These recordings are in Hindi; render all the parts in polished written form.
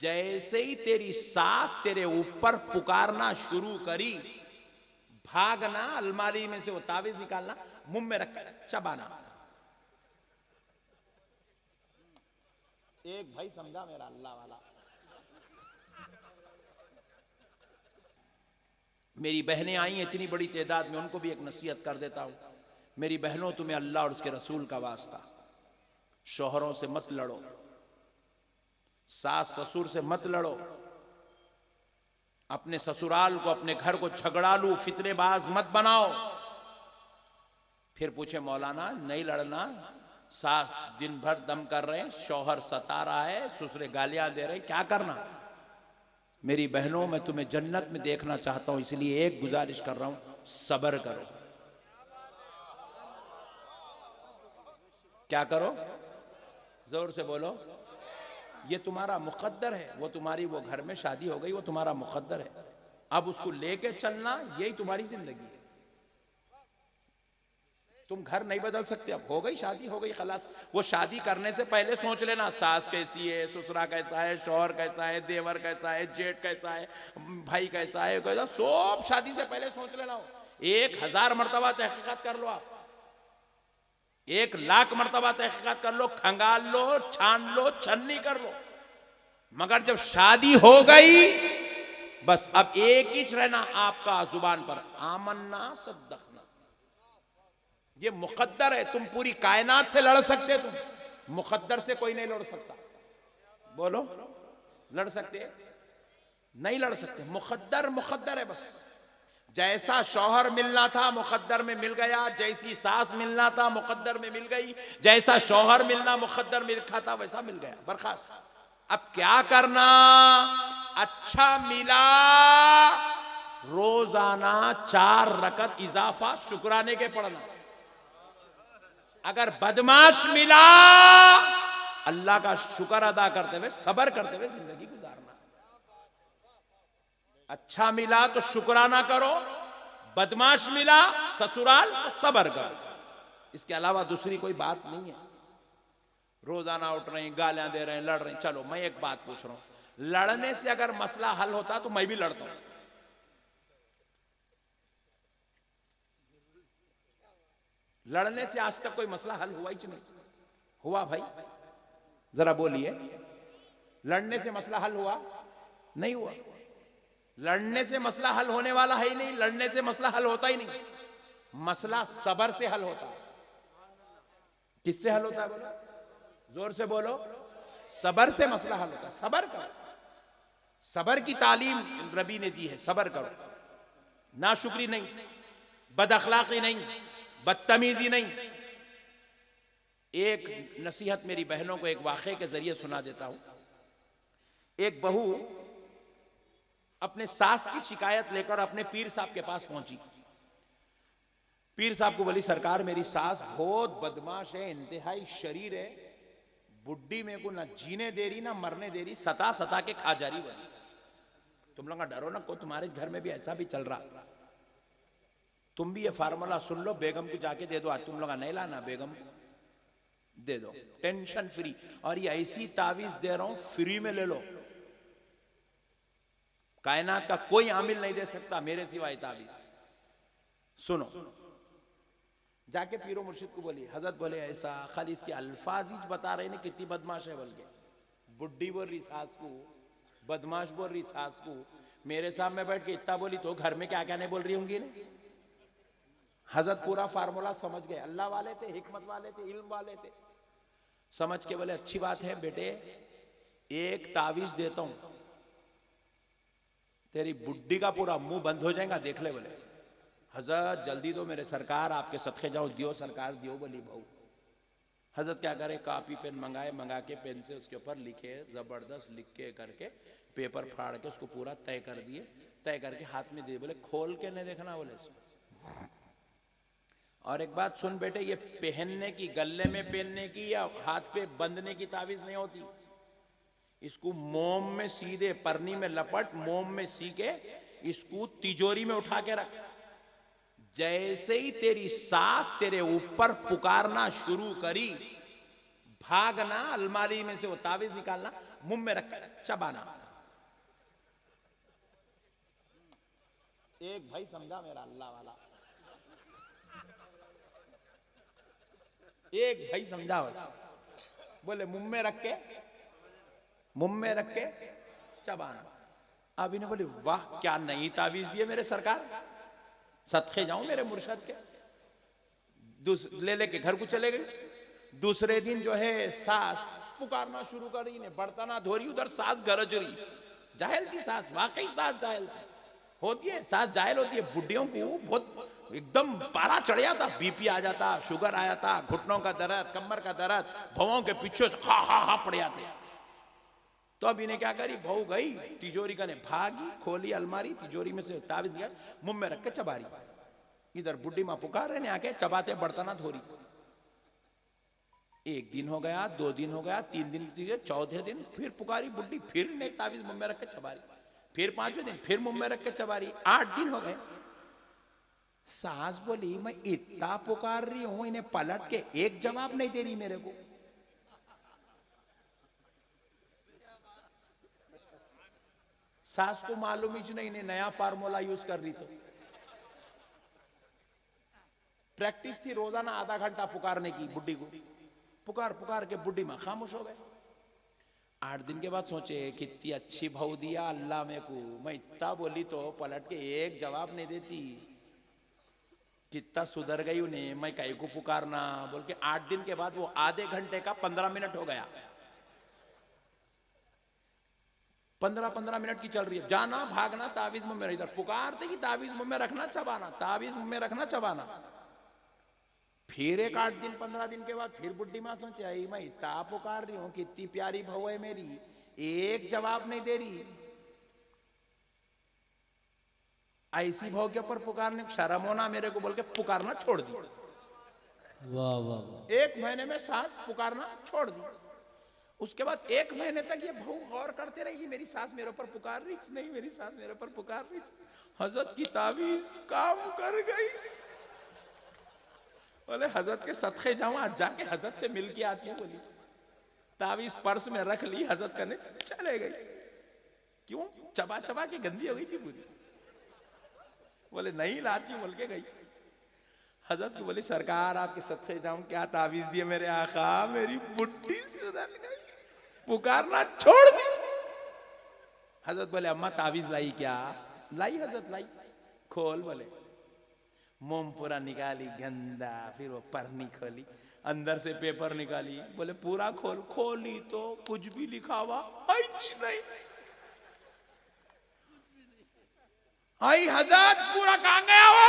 जैसे ही तेरी सास तेरे ऊपर पुकारना शुरू करी, भागना, अलमारी में से वो तावीज निकालना, मुंह में रखकर चबाना। एक भाई समझा मेरा अल्लाह वाला। मेरी बहनें आई इतनी बड़ी तादाद में, उनको भी एक नसीहत कर देता हूं। मेरी बहनों, तुम्हें अल्लाह और उसके रसूल का वास्ता, शौहरों से मत लड़ो, सास ससुर से मत लड़ो, अपने ससुराल को, अपने घर को झगड़ालू फितनेबाज मत बनाओ। फिर पूछे मौलाना नहीं लड़ना, सास दिन भर दम कर रहे हैं, शौहर सता रहा है, ससुरे गालियां दे रहे हैं, क्या करना? मेरी बहनों, मैं तुम्हें जन्नत में देखना चाहता हूं, इसलिए एक गुजारिश कर रहा हूं, सब्र करो। क्या करो? जोर से बोलो। ये तुम्हारा मुकद्दर है, वो तुम्हारी, वो घर में शादी हो गई, वो तुम्हारा मुकद्दर है। अब उसको लेके चलना, यही तुम्हारी जिंदगी है। तुम घर नहीं बदल सकते, अब हो गई शादी, हो गई, खलास। वो शादी करने से पहले सोच लेना, सास कैसी है, ससुरा कैसा है, शौहर कैसा है, देवर कैसा है, जेठ कैसा है, भाई कैसा है, कैसा, सब शादी से पहले सोच लेना। 1000 मर्तबा तहकीकात कर लो, आप 1,00,000 मर्तबा तहकीकात कर लो, खंगाल लो, छान लो, छन्नी कर लो, मगर जब शादी हो गई, बस अब एक ही रहना आपका जुबान पर, आमन्ना सद्दकना। ये मुकद्दर है, तुम पूरी कायनात से लड़ सकते, तुम मुकद्दर से कोई नहीं लड़ सकता। बोलो, लड़ सकते? नहीं लड़ सकते। मुकद्दर मुकद्दर है बस। जैसा शौहर मिलना था मुकद्दर में मिल गया, जैसी सास मिलना था मुकद्दर में मिल गई, जैसा शौहर मिलना मुकद्दर में लिखा था वैसा मिल गया, बर्खास्त। अब क्या करना? अच्छा मिला, रोजाना 4 रकत इजाफा शुक्राने के पढ़ना। अगर बदमाश मिला, अल्लाह का शुक्र अदा करते हुए, सबर करते हुए जिंदगी गुजारना। अच्छा मिला तो शुक्राना करो, बदमाश मिला ससुराल तो सबर करो। इसके अलावा दूसरी कोई बात नहीं है। रोजाना उठ रहे हैं, गालियां दे रहे हैं, लड़ रहे हैं। चलो मैं एक बात पूछ रहा हूं, लड़ने से अगर मसला हल होता तो मैं भी लड़ता हूं। लड़ने से आज तक कोई मसला हल हुआ ही नहीं। हुआ भाई? जरा बोलिए, लड़ने से मसला हल हुआ? नहीं हुआ। लड़ने से मसला हल होने वाला है ही नहीं, लड़ने से मसला हल होता ही नहीं। मसला सबर से हल होता है। किससे हल होता है? बोलो, जोर से बोलो। सबर से मसला हल होता है। सबर करो, सबर की तालीम रबी ने दी है। सबर करो, नाशुक्री नहीं, बदअखलाकी नहीं, बदतमीजी नहीं। एक नसीहत मेरी बहनों को एक वाक़े के जरिए सुना देता हूं। एक बहू अपने सास की शिकायत लेकर अपने पीर साहब के पास पहुंची। पीर साहब को बोली, सरकार मेरी सास बहुत बदमाश है, इंतहाई शरीर है, बुड्ढी मेरे को ना जीने दे रही ना मरने दे रही, सता सता के खा जा रही बनी। तुम लोग डरो ना, को तुम्हारे घर में भी ऐसा भी चल रहा। तुम भी ये फार्मूला सुन लो, बेगम को जाके दे दो। आज तुम लोग नहीं लाना, बेगम को दे दो, टेंशन फ्री। और ये ऐसी तावीज दे रहा हूं, फ्री में ले लो। कायनात का कोई आमिल नहीं दे सकता मेरे सिवाय तावीज। सुनो, जाके पीरो मुर्शिद को बोली, हजरत बोले ऐसा, खाली इसके अल्फाज ही बता रहे ने कितनी बदमाश है। बोल के बुड्ढी बोल रही सास को, बदमाश बोल रही सास को, मेरे सामने बैठ के इतना बोली तो घर में क्या क्या नहीं बोल रही होंगी ने। हजरत पूरा फार्मूला समझ गए। अल्लाह वाले थे, हिकमत वाले थे, इल्म वाले थे। समझ के बोले, अच्छी बात है बेटे, एक तावीज देता हूं, तेरी बुड्ढी का पूरा मुंह बंद हो जाएगा, देख ले। बोले हजरत जल्दी दो, मेरे सरकार आपके सदके जाओ, दियो सरकार दियो। बोली बहू। हजरत क्या करे, कॉपी पेन मंगाए, मंगा के पेन से उसके ऊपर लिखे, जबरदस्त लिख के करके पेपर फाड़ के उसको पूरा तय कर दिए। तय करके हाथ में दिए। बोले खोल के नहीं देखना। बोले और एक बात सुन बेटे, ये पहनने की, गले में पहनने की या हाथ पे बंधने की तावीज नहीं होती। इसको मोम में सीधे परनी में लपट, मोम में सी के इसको तिजोरी में उठा के रख। जैसे ही तेरी सास तेरे ऊपर पुकारना शुरू करी, भागना, अलमारी में से वो तावीज निकालना, मुंह में रख कर चबाना। एक भाई समझा मेरा अल्लाह वाला, एक भाई समझा बस, बोले मुंह में रख के चबाना। अब इन्हें बोले वाह क्या नई तावीज दी है मेरे सरकार, सदके जाऊं मेरे मुर्शद के। ले लेके घर को चले गए। दूसरे दिन जो है सास पुकारना शुरू कर रही, बर्तना धो रही, उधर सास गरज रही। जाहिल थी सास, वाकई सास जाहिल थी, होती है सास जाहिल होती है। बुढ़ियों को बहुत एकदम पारा चढ़ जाता, बीपी आ जाता, शुगर आ जाता, घुटनों का दर्द, कमर का दर्द, भवों के पीछे से हा पड़ जाते। तो अब इन्हें क्या करी, बहू गई तिजोरी का, ने भागी, खोली अलमारी, तिजोरी में से तावीज दिया, मुंह में रख के चबा रही। इधर बुढ़ी माँ पुकार रहे ने आके, चबाते बर्तना धो रही। एक दिन हो गया, 2 दिन हो गया, 3 दिन, चौथे दिन फिर पुकारी बुढ़ी, फिर ने तावीज मुंह में रख के चबा रही। फिर 5वें दिन फिर मुंह में रख के चबा रही। 8 दिन हो गए। सास बोली मैं इतना पुकार रही हूं, इन्हें पलट के एक जवाब नहीं दे रही मेरे को। सास को मालूम ही नहीं, नया फार्मूला यूज कर रही। सब प्रैक्टिस थी रोजाना आधा घंटा पुकारने की बुढ़ी को। पुकार के बुढ़ी मां खामोश हो गए। 8 दिन के बाद सोचे कितनी अच्छी बहू दिया अल्लाह मेरे को, मैं इतना बोली तो पलट के एक जवाब नहीं देती, कितना सुधर गई उन्हें, मैं कहीं को पुकारना बोल के। 8 दिन के बाद वो आधे घंटे का 15 मिनट हो गया। 15 मिनट की चल रही है, जाना भागना तावीज मुंह में, इधर पुकारते कि तावीज मुंह में रखना चबाना, तावीज मुंह में रखना चबाना। फिर एक 8 दिन 15 दिन के बाद फिर बुढ़ी मां सोचे आई मैं इतना पुकार रही हूं, कितनी प्यारी बहू है मेरी, एक जवाब नहीं दे रही। ऐसी बहू के ऊपर पुकारने शर्म होना मेरे को बोल के पुकारना छोड़ दी। वाह वाह वाह। 1 महीने में सास पुकारना छोड़ दी। उसके बाद 1 महीने तक ये बहू गौर करते रही, मेरी सास मेरे ऊपर पुकार रही नहीं, मेरी सास मेरे ऊपर पुकार रही। हजरत की तावीज काम कर गई। बोले हजरत के सदके जाऊं, आज जाके हजरत से मिल के आती हूँ। बोली तावीज पर्स में रख ली, हजरत करने चले गई। क्यों? चबा के गंदी हो गई थी पूरी। बोले नहीं लाती हूं बोल के गई। हजरत को बोली सरकार आपके सदके जाऊं, क्या तावीज दिए मेरे आका, मेरी बुढ़ी सुधर गई, पुकारना छोड़ दी। हजरत बोले अम्मा तावीज लाई क्या? लाई हजरत लाई। खोल, बोले मोम पूरा निकाली गंदा, फिर वो परनी खोली, अंदर से पेपर निकाली, बोले पूरा खोल। खोली तो कुछ भी लिखा हुआ नहीं। आई हजरत पूरा कहां गया हो?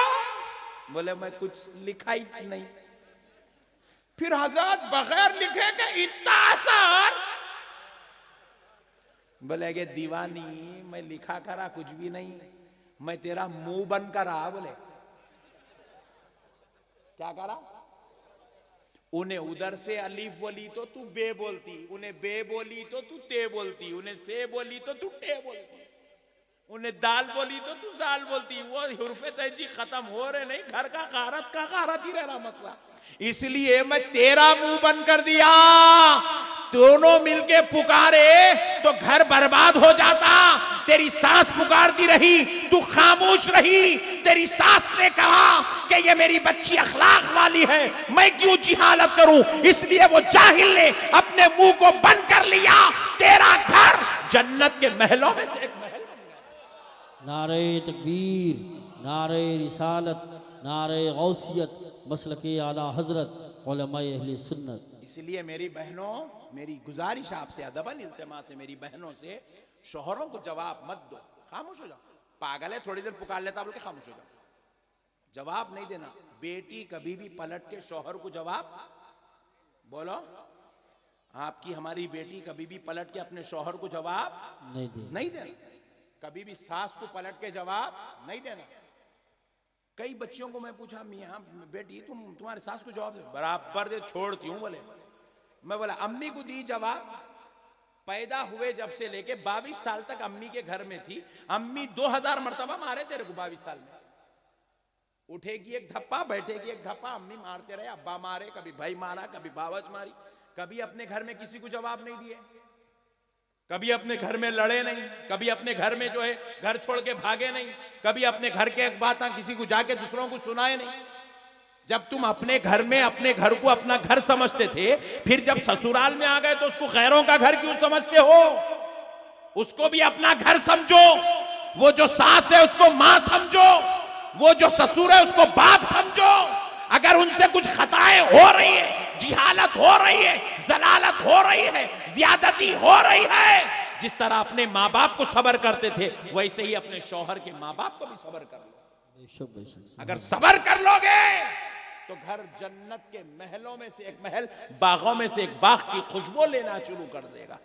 बोले मैं कुछ लिखा ही नहीं। फिर हजरत बगैर लिखे के इतना आसान? बोले अगे दीवानी मैं लिखा करा कुछ भी नहीं, मैं तेरा मुंह बंद करा। बोले क्या करा? उन्हें उधर से अलीफ बोली तो तू बे बोलती, उन्हें बे बोली तो तू ते बोलती, उन्हें से बोली तो तू टे बोलती, उन्हें दाल बोली तो तू जाल बोलती। वो हुर्फे तहजी खत्म हो रहे नहीं, घर का कारत ही रह रहा मसला। इसलिए मैं तेरा मुंह बंद कर दिया। दोनों मिलके पुकारे तो घर बर्बाद हो जाता। तेरी सास पुकारती रही, तू खामोश रही। तेरी सास ने कहा कि ये मेरी बच्ची अखलाक वाली है, मैं क्यों जिहालत करूं, इसलिए वो जाहिल ने अपने मुंह को बंद कर लिया। तेरा घर जन्नत के महलों में से एक महल बन गया। नारे तकबीर, नारे रिसालत, नारे गौसियत, मसलके आला हजरत, उलमाए अहले सुन्नत। इसलिए मेरी बहनों, मेरी गुजारिश आपसे, अदबन इल्तिमा से मेरी बहनों से, शोहरों को जवाब मत दो, खामोश हो जाओ। पागल है थोड़ी देर पुकार लेता बोल के खामोश हो जाओ, जवाब नहीं देना। बेटी कभी भी पलट के शोहर को जवाब बोलो। आपकी हमारी बेटी कभी भी पलट के अपने शोहर को जवाब नहीं देना। कभी भी सास को पलट के जवाब नहीं देना। कई बच्चियों को मैं पूछा, मियां बेटी तुम्हारे सास को जवाब दे, बराबर दे छोड़ती हूं। बोले मैं बोला अम्मी को दी जवाब। पैदा हुए जब से लेके 22 साल तक अम्मी के घर में थी। अम्मी 2000 मर्तबा मारे तेरे को 22 साल में। उठेगी एक धप्पा, बैठेगी एक धप्पा, अम्मी मारते रहे, अब्बा मारे, कभी भाई मारा, कभी बावज मारी, कभी अपने घर में किसी को जवाब नहीं दिए। कभी अपने घर में लड़े नहीं, कभी अपने घर में जो है घर छोड़ के भागे नहीं, कभी अपने घर के बातें किसी को जाके दूसरों को सुनाए नहीं। जब तुम अपने घर में अपने घर को अपना घर समझते थे, फिर जब ससुराल में आ गए तो उसको गैरों का घर क्यों समझते हो? उसको भी अपना घर समझो। वो जो सास है उसको मां समझो, वो जो ससुर है उसको बाप समझो। अगर उनसे कुछ खताएं हो रही है, जिहालत हो रही है, जलालत हो रही है, ज्यादती हो रही है, जिस तरह अपने माँ बाप को सबर करते थे वैसे ही अपने शौहर के माँ बाप को भी सबर कर लो। बेशक बेशक। अगर सबर कर लोगे तो घर जन्नत के महलों में से एक महल, बागों में से एक बाग की खुशबू लेना शुरू कर देगा।